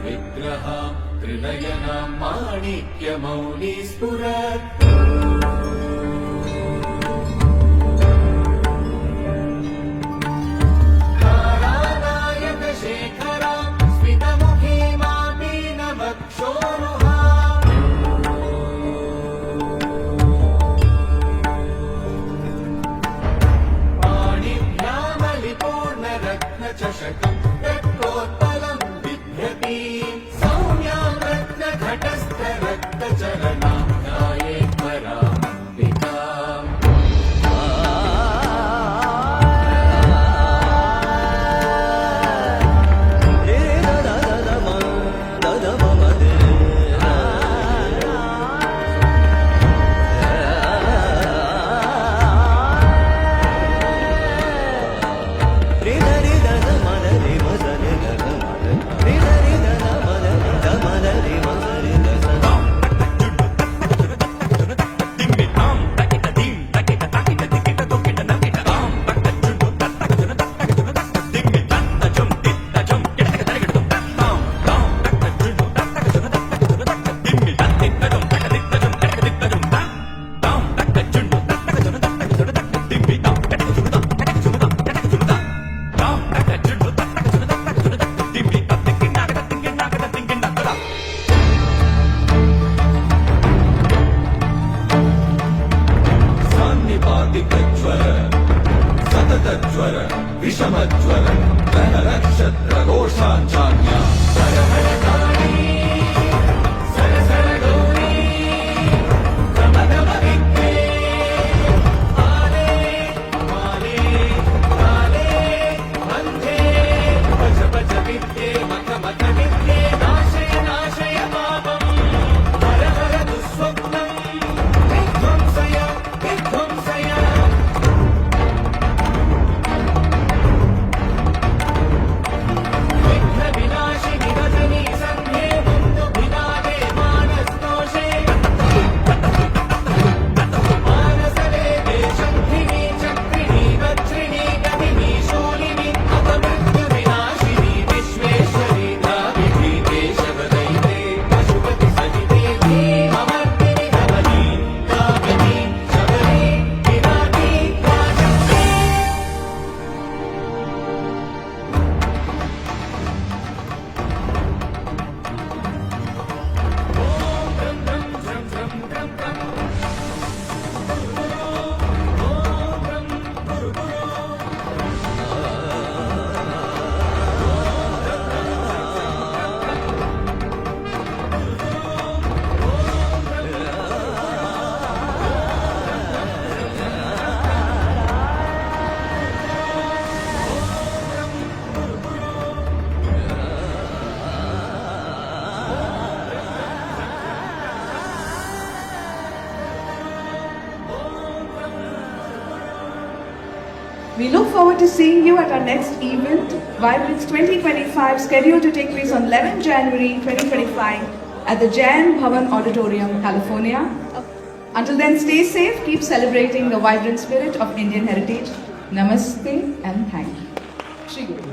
विग्रह त्रिनयना माणिक्यमौली स्फुरत् तारानायकशेखरा स्मितमुखी मापीनवक्षोरुहा पाणिभ्यामलिपूर्णरत्नचषकम् रक्तोत्पलम् बिभ्रति सौम्यां रत्नघटस्थरक्तचरणां ध्यायेत् पराम्बिकाम् सततज्वर विषमज्वर नक्षत्रघोषाञ्चान्या सरहरकाणी सरसरगौरी गमगमविद्ये आले माले काले बन्धे भज भज विद्ये मत मत विद्ये नाशय नाशय पापम् हर हर दुःस्वप्नम् विध्वंसय विध्वंसय We look forward to seeing you at our next event, Vibrance 2025, scheduled to take place on 11 January 2025 at the Jain Bhavan Auditorium, California. Until then, stay safe, keep celebrating the vibrant spirit of Indian heritage. Namaste and thank you. Shri Guru.